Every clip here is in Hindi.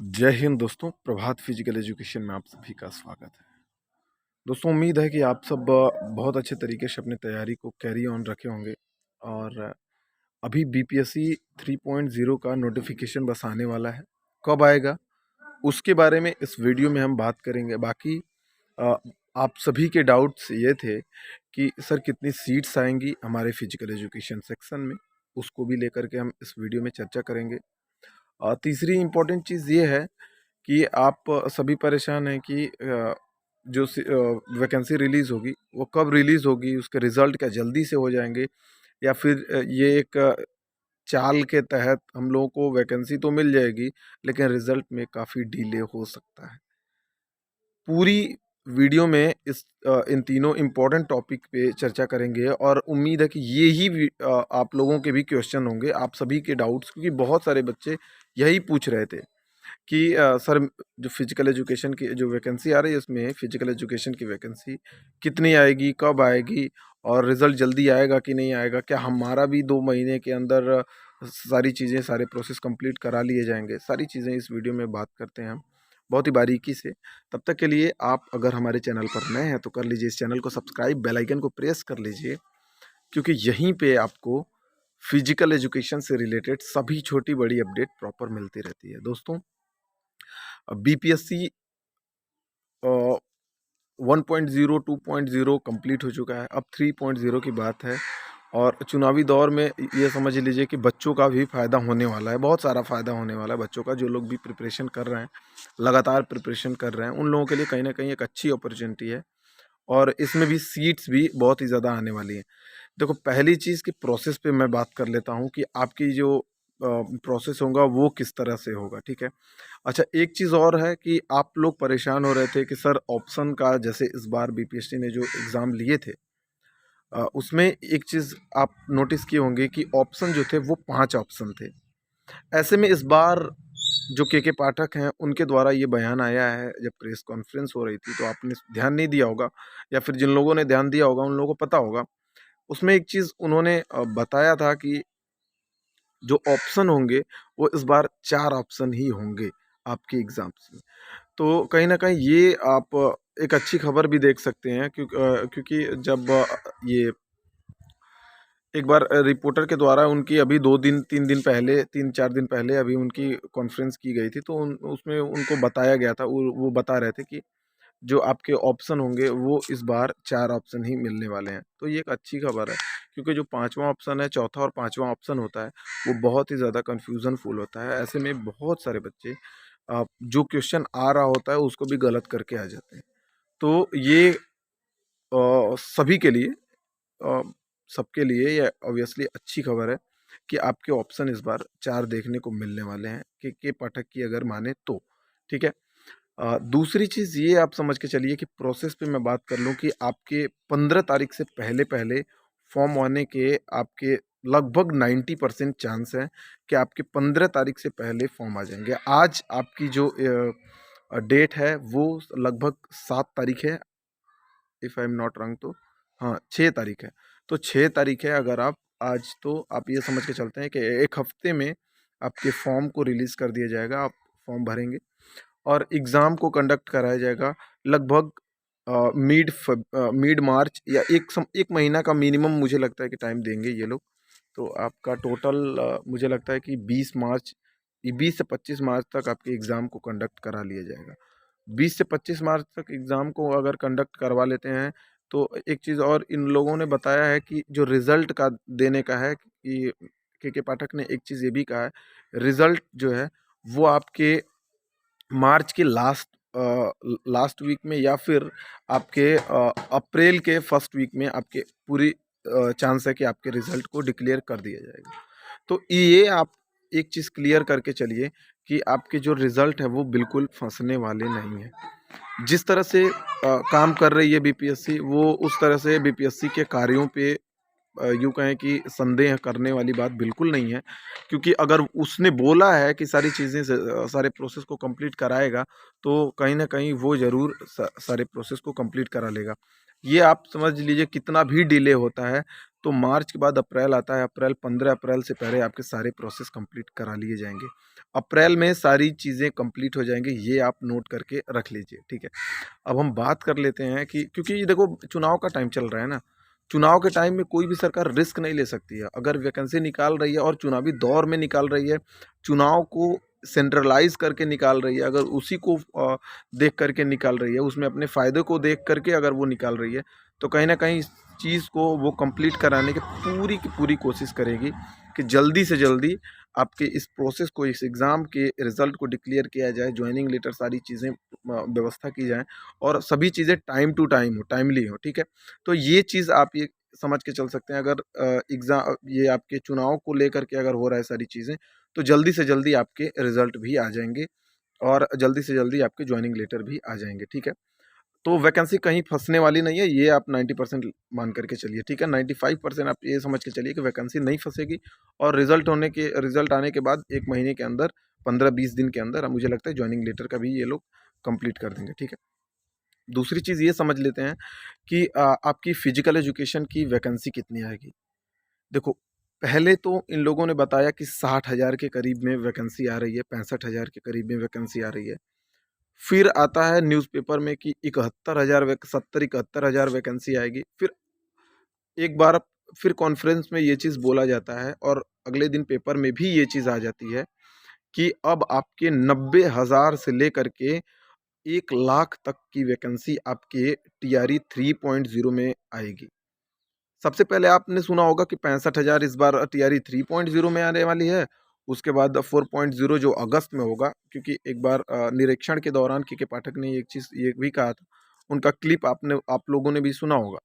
जय हिंद दोस्तों। प्रभात फिजिकल एजुकेशन में आप सभी का स्वागत है। दोस्तों, उम्मीद है कि आप सब बहुत अच्छे तरीके से अपनी तैयारी को कैरी ऑन रखे होंगे। और अभी बीपीएससी 3.0 का नोटिफिकेशन बस आने वाला है। कब आएगा उसके बारे में इस वीडियो में हम बात करेंगे। बाकी अ, आप सभी के डाउट्स ये थे कि सर कितनी सीट्स आएंगी हमारे फिजिकल एजुकेशन सेक्शन में, उसको भी लेकर के हम इस वीडियो में चर्चा करेंगे। तीसरी इम्पोर्टेंट चीज़ ये है कि आप सभी परेशान हैं कि जो वैकेंसी रिलीज़ होगी वो कब रिलीज़ होगी, उसके रिज़ल्ट क्या जल्दी से हो जाएंगे या फिर ये एक चाल के तहत हम लोगों को वैकेंसी तो मिल जाएगी लेकिन रिज़ल्ट में काफ़ी डिले हो सकता है। पूरी वीडियो में इन तीनों इम्पोर्टेंट टॉपिक पे चर्चा करेंगे और उम्मीद है कि ये ही आप लोगों के भी क्वेश्चन होंगे, आप सभी के डाउट्स, क्योंकि बहुत सारे बच्चे यही पूछ रहे थे कि सर जो फिजिकल एजुकेशन की जो वैकेंसी आ रही है उसमें फिजिकल एजुकेशन की वैकेंसी कितनी आएगी, कब आएगी और रिज़ल्ट जल्दी आएगा कि नहीं आएगा, क्या हमारा भी 2 महीने के अंदर सारी चीज़ें सारे प्रोसेस कंप्लीट करा लिए जाएंगे। सारी चीज़ें इस वीडियो में बात करते हैं हम बहुत ही बारीकी से। तब तक के लिए आप अगर हमारे चैनल पर नए हैं तो कर लीजिए इस चैनल को सब्सक्राइब, बेल आइकन को प्रेस कर लीजिए, क्योंकि यहीं पे आपको फिजिकल एजुकेशन से रिलेटेड सभी छोटी बड़ी अपडेट प्रॉपर मिलती रहती है। दोस्तों, बीपीएससी 1.0 2.0 कंप्लीट हो चुका है, अब 3.0 की बात है। और चुनावी दौर में ये समझ लीजिए कि बच्चों का भी फ़ायदा होने वाला है, बहुत सारा फ़ायदा होने वाला है बच्चों का। जो लोग भी प्रिपरेशन कर रहे हैं, लगातार प्रिपरेशन कर रहे हैं, उन लोगों के लिए कहीं ना कहीं एक अच्छी अपॉर्चुनिटी है। और इसमें भी सीट्स भी बहुत ही ज़्यादा आने वाली हैं। देखो, पहली चीज़ की प्रोसेस पे मैं बात कर लेता हूँ कि आपकी जो प्रोसेस होगा वो किस तरह से होगा, ठीक है। अच्छा, एक चीज़ और है कि आप लोग परेशान हो रहे थे कि सर ऑप्शन का, जैसे इस बार बीपीएससी ने जो एग्ज़ाम लिए थे उसमें एक चीज़ आप नोटिस किए होंगे कि ऑप्शन जो थे वो 5 ऑप्शन थे। ऐसे में इस बार जो के पाठक हैं उनके द्वारा ये बयान आया है, जब प्रेस कॉन्फ्रेंस हो रही थी तो आपने ध्यान नहीं दिया होगा, या फिर जिन लोगों ने ध्यान दिया होगा उन लोगों को पता होगा। उसमें एक चीज़ उन्होंने बताया था कि जो ऑप्शन होंगे वो इस बार 4 ऑप्शन ही होंगे आपके एग्ज़ाम्स में। तो कहीं न कहीं ये आप एक अच्छी खबर भी देख सकते हैं, क्योंकि जब ये एक बार रिपोर्टर के द्वारा उनकी अभी 2 दिन 3 दिन पहले, 3-4 दिन पहले अभी उनकी कॉन्फ्रेंस की गई थी, तो उसमें उनको बताया गया था, वो बता रहे थे कि जो आपके ऑप्शन होंगे वो इस बार 4 ऑप्शन ही मिलने वाले हैं। तो ये एक अच्छी खबर है, क्योंकि जो 5वां ऑप्शन है, चौथा और 5वां ऑप्शन होता है, वो बहुत ही ज़्यादा कन्फ्यूज़न फुल होता है। ऐसे में बहुत सारे बच्चे जो क्वेश्चन आ रहा होता है उसको भी गलत करके आ जाते हैं। तो ये सभी के लिए, अ, सबके लिए ये ऑब्वियसली अच्छी खबर है कि आपके ऑप्शन इस बार 4 देखने को मिलने वाले हैं, के पाठक की अगर माने तो, ठीक है। दूसरी चीज़ ये आप समझ के चलिए कि प्रोसेस पे मैं बात कर लूँ कि आपके 15 तारीख से पहले फॉर्म आने के आपके लगभग 90% चांस है कि आपके 15 तारीख से पहले फॉर्म आ जाएंगे। आज आपकी जो डेट है वो लगभग 7 तारीख है, if I am not wrong, तो हाँ 6 तारीख है। तो 6 तारीख है, अगर आप आज, तो आप ये समझ के चलते हैं कि 1 हफ्ते में आपके फॉर्म को रिलीज़ कर दिया जाएगा, आप फॉर्म भरेंगे और एग्ज़ाम को कंडक्ट कराया जाएगा लगभग मिड मार्च, या 1 महीना का मिनिमम मुझे लगता है कि टाइम देंगे ये लोग। तो आपका टोटल मुझे लगता है कि 20 से 25 मार्च तक आपके एग्ज़ाम को कंडक्ट करा लिया जाएगा। 20 से 25 मार्च तक एग्ज़ाम को अगर कंडक्ट करवा लेते हैं तो एक चीज़ और इन लोगों ने बताया है कि जो रिज़ल्ट का देने का है, कि के पाठक ने एक चीज़ ये भी कहा है, रिज़ल्ट जो है वो आपके मार्च के लास्ट वीक में या फिर आपके अप्रैल के फर्स्ट वीक में आपके पूरी चांस है कि आपके रिज़ल्ट को डिक्लेयर कर दिया जाएगा। तो ये आप एक चीज़ क्लियर करके चलिए कि आपके जो रिज़ल्ट है वो बिल्कुल फँसने वाले नहीं हैं। जिस तरह से काम कर रही है बीपीएससी, वो उस तरह से बीपीएससी के कार्यों पे यूँ कहें कि संदेह करने वाली बात बिल्कुल नहीं है, क्योंकि अगर उसने बोला है कि सारी चीज़ें सारे प्रोसेस को कंप्लीट कराएगा, तो कहीं न कहीं वो ज़रूर सारे प्रोसेस को कंप्लीट करा लेगा। ये आप समझ लीजिए कितना भी डिले होता है तो मार्च के बाद अप्रैल आता है, अप्रैल 15 अप्रैल से पहले आपके सारे प्रोसेस कंप्लीट करा लिए जाएंगे। अप्रैल में सारी चीज़ें कंप्लीट हो जाएंगी, ये आप नोट करके रख लीजिए, ठीक है। अब हम बात कर लेते हैं कि क्योंकि ये देखो चुनाव का टाइम चल रहा है ना, चुनाव के टाइम में कोई भी सरकार रिस्क नहीं ले सकती है। अगर वैकेंसी निकाल रही है और चुनावी दौर में निकाल रही है, चुनाव को सेंट्रलाइज करके निकाल रही है, अगर उसी को देख करके निकाल रही है, उसमें अपने फ़ायदे को देख करके अगर वो निकाल रही है, तो कहीं ना कहीं इस चीज़ को वो कंप्लीट कराने की पूरी कोशिश करेगी कि जल्दी से जल्दी आपके इस प्रोसेस को, इस एग्ज़ाम के रिज़ल्ट को डिक्लेयर किया जाए, जॉइनिंग लेटर सारी चीज़ें व्यवस्था की जाए और सभी चीज़ें टाइम टू टाइम हो, टाइमली हो, ठीक है। तो ये चीज़ आप ये समझ के चल सकते हैं, अगर एग्ज़ाम ये आपके चुनाव को लेकर के अगर हो रहा है सारी चीज़ें, तो जल्दी से जल्दी आपके रिज़ल्ट भी आ जाएंगे और जल्दी से जल्दी आपके जॉइनिंग लेटर भी आ जाएंगे, ठीक है। तो वैकेंसी कहीं फँसने वाली नहीं है, ये आप 90% मान करके चलिए, ठीक है। 95% आप ये समझ के चलिए कि वैकेंसी नहीं फँसेगी और रिज़ल्ट आने के बाद 1 महीने के अंदर, 15-20 दिन के अंदर मुझे लगता है जॉइनिंग लेटर का भी ये लोग कंप्लीट कर देंगे, ठीक है। दूसरी चीज़ ये समझ लेते हैं कि आपकी फिजिकल एजुकेशन की वैकेंसी कितनी आएगी। देखो, पहले तो इन लोगों ने बताया कि 60,000 के करीब में वैकेंसी आ रही है, 65,000 के करीब में वैकेंसी आ रही है। फिर आता है न्यूज़पेपर में कि 71,000 वैकेंसी आएगी। फिर एक बार फिर कॉन्फ्रेंस में ये चीज़ बोला जाता है और अगले दिन पेपर में भी ये चीज़ आ जाती है कि अब आपके 90,000 से लेकर के 1,00,000 तक की वैकेंसी आपके टीआरई 3.0 में आएगी। सबसे पहले आपने सुना होगा कि 65,000 इस बार टीआरई 3.0 में आने वाली है। उसके बाद 4.0 जो अगस्त में होगा, क्योंकि एक बार निरीक्षण के दौरान के पाठक ने एक चीज़ ये भी कहा था, उनका क्लिप आप लोगों ने भी सुना होगा।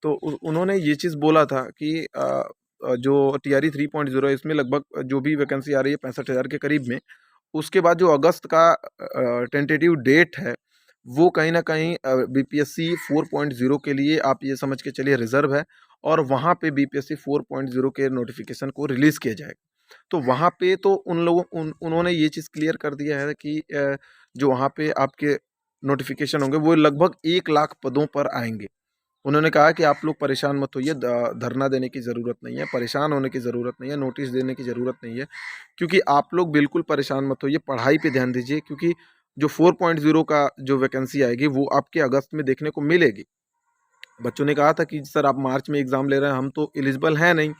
तो उन्होंने ये चीज़ बोला था कि जो टीआरई 3.0 है इसमें लगभग जो भी वैकेंसी आ रही है 65,000 के करीब में, उसके बाद जो अगस्त का टेंटेटिव डेट है, वो कहीं न कहीं बीपीएससी 4.0 के लिए आप ये समझ के चलिए रिज़र्व है और वहाँ पे बीपीएससी 4.0 के नोटिफ़िकेशन को रिलीज़ किया जाएगा। तो वहाँ पे तो उन्होंने ये चीज़ क्लियर कर दिया है कि जो वहाँ पे आपके नोटिफ़िकेशन होंगे वो लगभग 1,00,000 पदों पर आएँगे। उन्होंने कहा कि आप लोग परेशान मत होइए, धरना देने की ज़रूरत नहीं है, परेशान होने की ज़रूरत नहीं है, नोटिस देने की ज़रूरत नहीं है, क्योंकि आप लोग बिल्कुल परेशान मत होइए, पढ़ाई पे ध्यान दीजिए, क्योंकि जो 4.0 का जो वैकेंसी आएगी वो आपके अगस्त में देखने को मिलेगी। बच्चों ने कहा था कि सर आप मार्च में एग्ज़ाम ले रहे हैं, हम तो एलिजिबल हैं नहीं,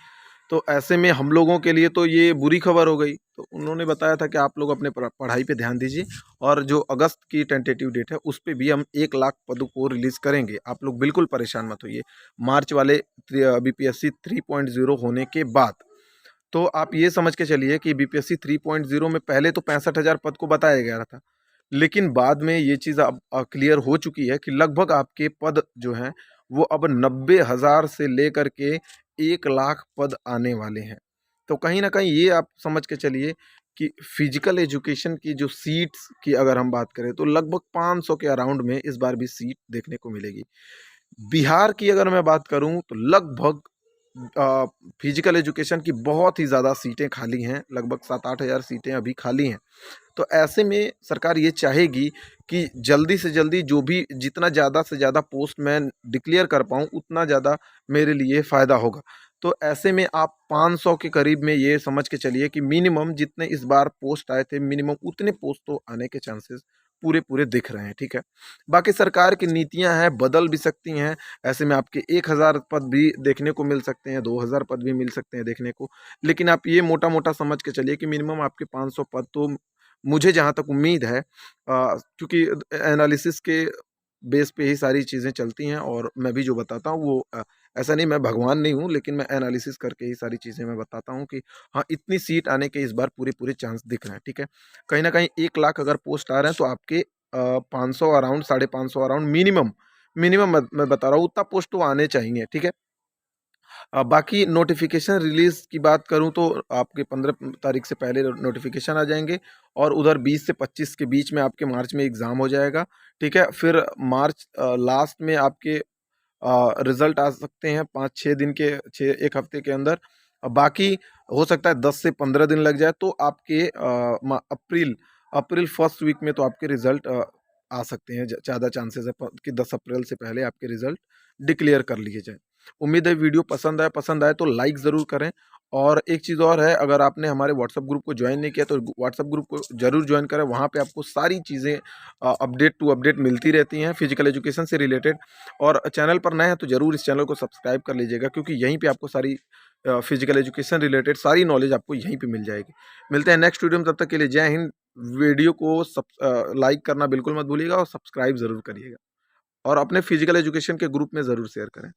तो ऐसे में हम लोगों के लिए तो ये बुरी खबर हो गई। तो उन्होंने बताया था कि आप लोग अपने पढ़ाई पे ध्यान दीजिए और जो अगस्त की टेंटेटिव डेट है उस पे भी हम 1,00,000 पदों को रिलीज़ करेंगे। आप लोग बिल्कुल परेशान मत होइए। मार्च वाले बीपीएससी 3.0 होने के बाद। तो आप ये समझ के चलिए कि बीपीएससी 3.0 में पहले तो 65,000 पद को बताया गया था। लेकिन बाद में ये चीज़ अब क्लियर हो चुकी है कि लगभग आपके पद जो हैं वो अब 90,000 से लेकर के 1,00,000 पद आने वाले हैं। तो कहीं न कहीं ये आप समझ के चलिए कि फिजिकल एजुकेशन की जो सीट्स की अगर हम बात करें तो लगभग 500 के अराउंड में इस बार भी सीट देखने को मिलेगी। बिहार की अगर मैं बात करूँ तो लगभग फिजिकल एजुकेशन की बहुत ही ज़्यादा सीटें खाली हैं, लगभग 7-8 हज़ार सीटें अभी खाली हैं। तो ऐसे में सरकार ये चाहेगी कि जल्दी से जल्दी जो भी जितना ज़्यादा से ज़्यादा पोस्ट मैं डिक्लेयर कर पाऊँ, उतना ज़्यादा मेरे लिए फ़ायदा होगा। तो ऐसे में आप 500 के करीब में ये समझ के चलिए कि मिनिमम जितने इस बार पोस्ट आए थे, मिनिमम उतने पोस्ट तो आने के चांसेस पूरे-पूरे दिख रहे हैं, ठीक है। बाकी सरकार की नीतियाँ हैं, बदल भी सकती हैं, ऐसे में आपके 1,000 पद भी देखने को मिल सकते हैं, 2,000 पद भी मिल सकते हैं देखने को। लेकिन आप ये मोटा-मोटा समझ के चलिए कि मिनिमम आपके 500 पद तो मुझे जहाँ तक उम्मीद है, क्योंकि एनालिसिस के बेस पे ही सारी चीज़ें चलती हैं और मैं भी जो बताता हूँ वो ऐसा नहीं मैं भगवान नहीं हूँ, लेकिन मैं एनालिसिस करके ही सारी चीज़ें मैं बताता हूँ कि हाँ, इतनी सीट आने के इस बार पूरे-पूरे चांस दिख रहे हैं, ठीक है। कहीं न कहीं 1,00,000 अगर पोस्ट आ रहे हैं तो आपके 500 अराउंड, 550 अराउंड मिनिमम मैं बता रहा हूँ उतना पोस्ट तो आने चाहिए, ठीक है। बाकी नोटिफ़िकेशन रिलीज़ की बात करूँ तो आपके 15 तारीख से पहले नोटिफ़िकेशन आ जाएँगे और उधर 20 से 25 के बीच में आपके मार्च में एग्ज़ाम हो जाएगा, ठीक है? फिर मार्च लास्ट में आपके रिज़ल्ट आ सकते हैं 5-6 दिन के 6 1 हफ़्ते के अंदर। बाकी हो सकता है 10 से 15 दिन लग जाए तो आपके अप्रैल अप्रैल फर्स्ट वीक में तो आपके रिज़ल्ट आ सकते हैं, ज़्यादा चांसेस है कि 10 अप्रैल से पहले आपके रिजल्ट डिक्लेयर कर लिए जाए। उम्मीद है वीडियो पसंद आए तो लाइक ज़रूर करें। और एक चीज़ और है, अगर आपने हमारे व्हाट्सएप ग्रुप को ज्वाइन नहीं किया तो व्हाट्सएप ग्रुप को ज़रूर ज्वाइन करें। वहाँ पे आपको सारी चीज़ें अपडेट टू अपडेट मिलती रहती हैं फिजिकल एजुकेशन से रिलेटेड। और चैनल पर नए हैं तो ज़रूर इस चैनल को सब्सक्राइब कर लीजिएगा, क्योंकि यहीं पे आपको सारी फिजिकल एजुकेशन रिलेटेड सारी नॉलेज आपको यहीं पे मिल जाएगी। मिलते हैं नेक्स्ट वीडियो में, तब तक के लिए जय हिंद। वीडियो को लाइक करना बिल्कुल मत भूलिएगा और सब्सक्राइब ज़रूर करिएगा, और अपने फिजिकल एजुकेशन के ग्रुप में ज़रूर शेयर करें।